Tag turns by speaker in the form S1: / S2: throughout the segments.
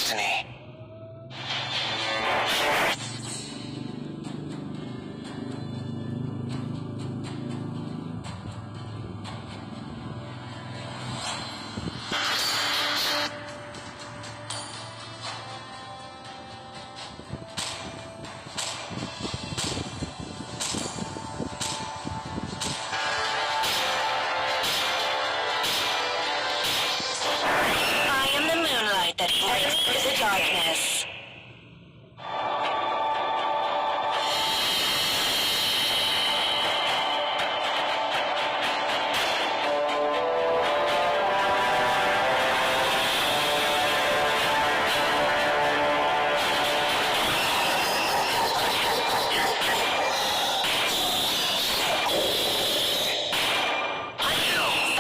S1: destiny. I am the moonlight that breaks the darkness.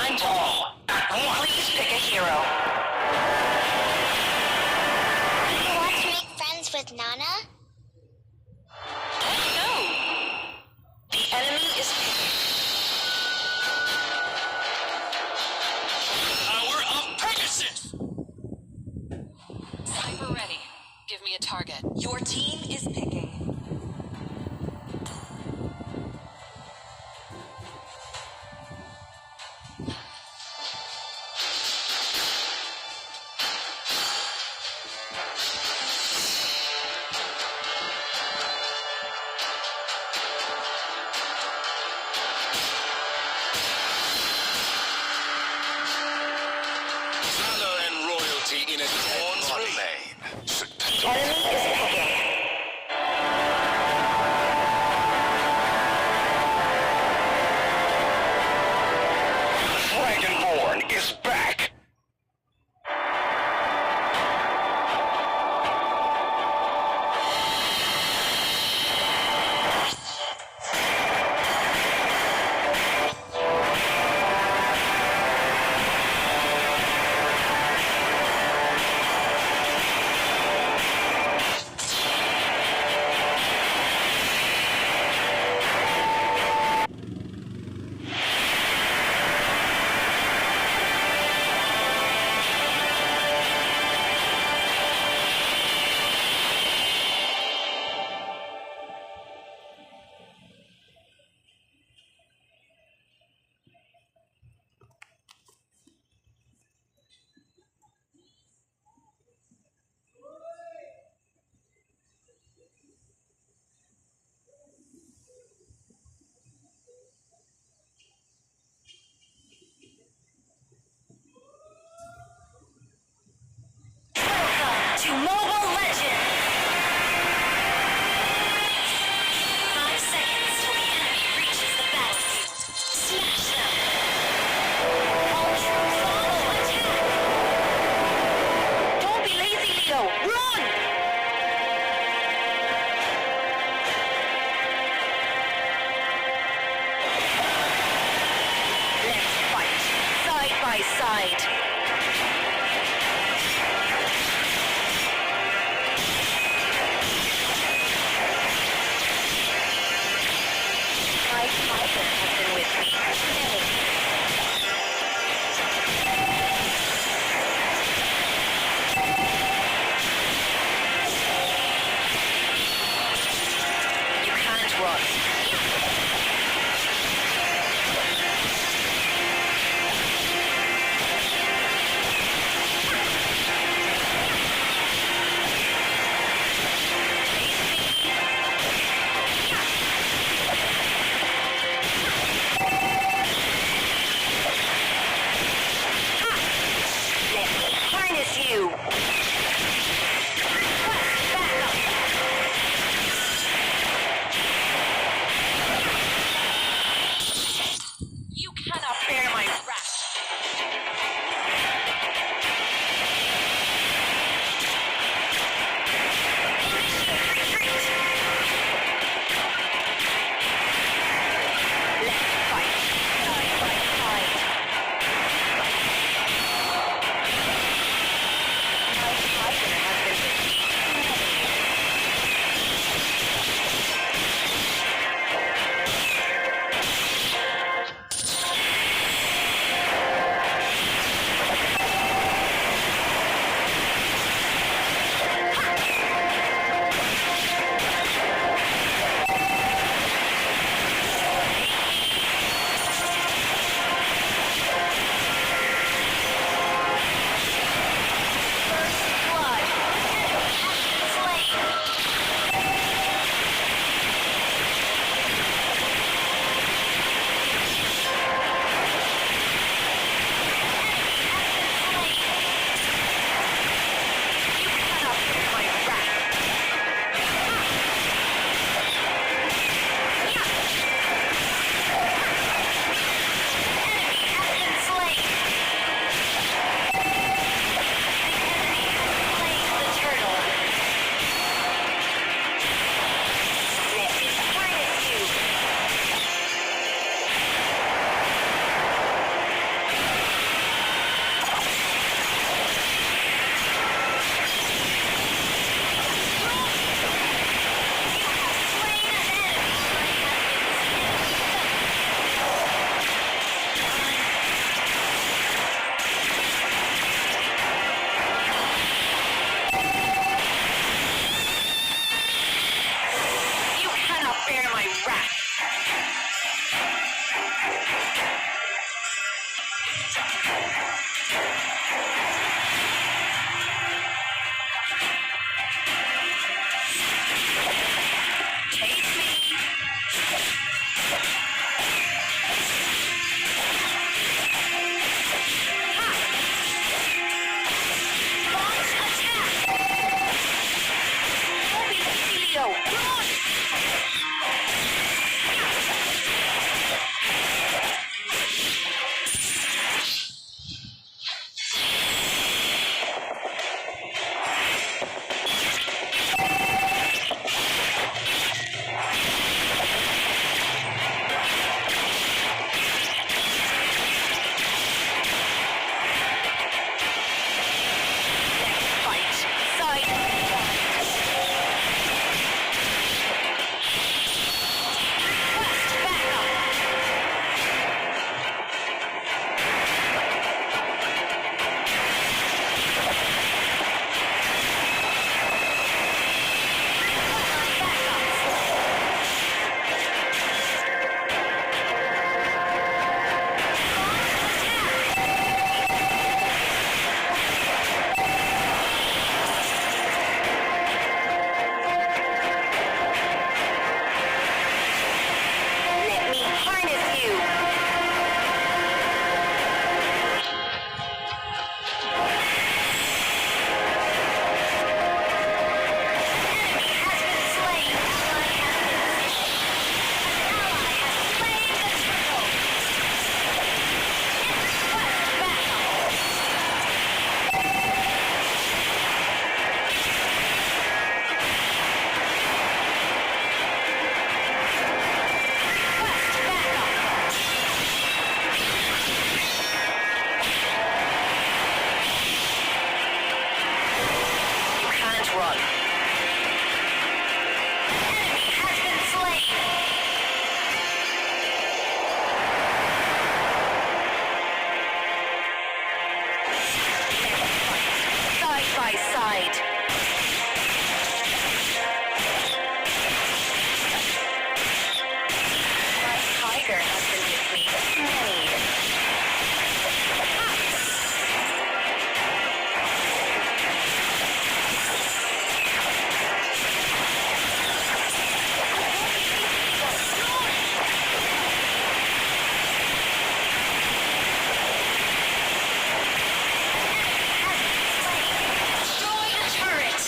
S1: I'm tall. Please pick a hero.
S2: You want to make friends with Nana?
S1: No. The enemy is picking.
S3: Power of Pegasus!
S4: Sniper ready. Give me a target.
S5: Your team is picking.
S3: Valor and royalty in a dead body.
S1: The enemy is picking. Dragonborn is back. To Mobile Legends! 5 seconds till the enemy reaches the battlefield. Smash them! All troops follow! Attack! Don't be lazy, Leo! Run! Let's fight! Side by side! My father has been with me many years. You can't run. Let me harness you! Back up!
S4: You cannot
S1: Bear my wrath! Retreat! Let's fight! Side by side! My fighter Run. Enemy has been slain. Side by side. My tiger has been with me many years. Destroy the turret!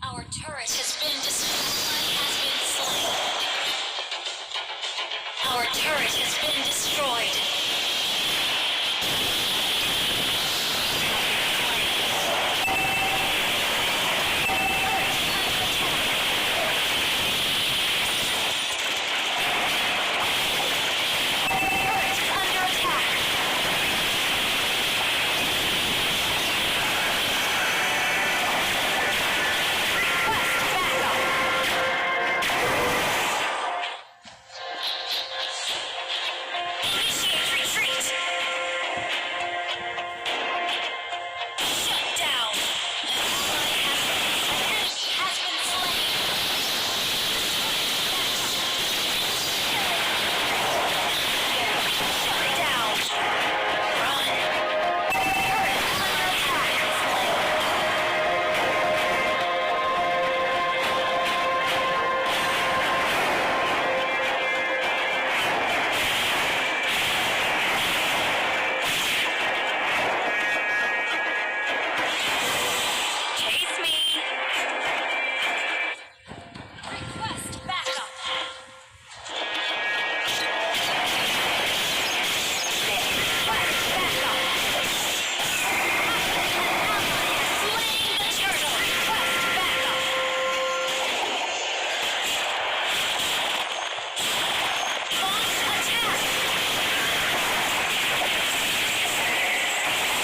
S4: Our turret has been destroyed.
S1: Our turret has been destroyed. Turret is under attack. Request backup. Initiate retreat. Shut down. An enemy has been slain. Shut down. Run. Turret under attack. Chase me.
S4: Request backup.
S1: Request backup. Slain the turtle. Request backup. Launch attack.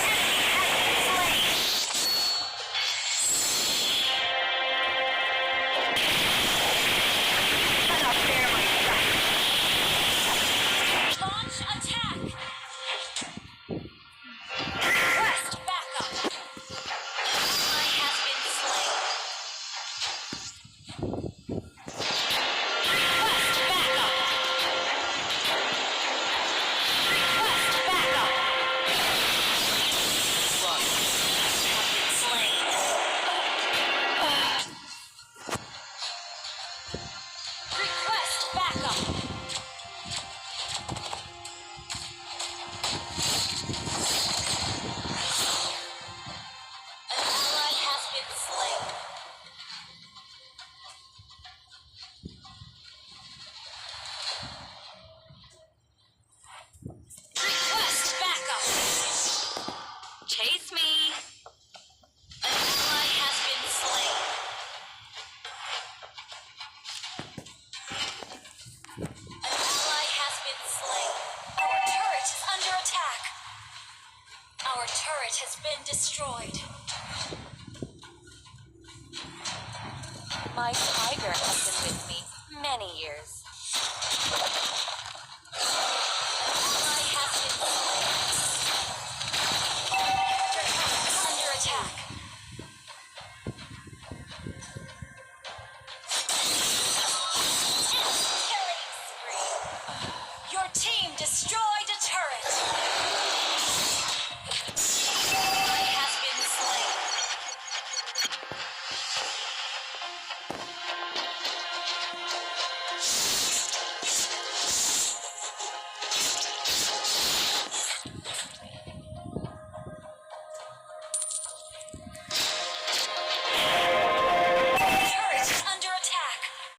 S1: Enemy has been slain. Cannot bear my wrath.
S4: Launch attack.
S1: Request
S4: Backup.
S1: ally has been slain. Request backup. Request backup.
S3: Run.
S1: Have been slain.
S4: Request backup.
S1: An ally has been slain.
S4: Request backup.
S1: Chase me. An ally has been slain. An ally has been slain.
S4: Our turret is under attack. Our turret has been destroyed. My tiger has been with me many years.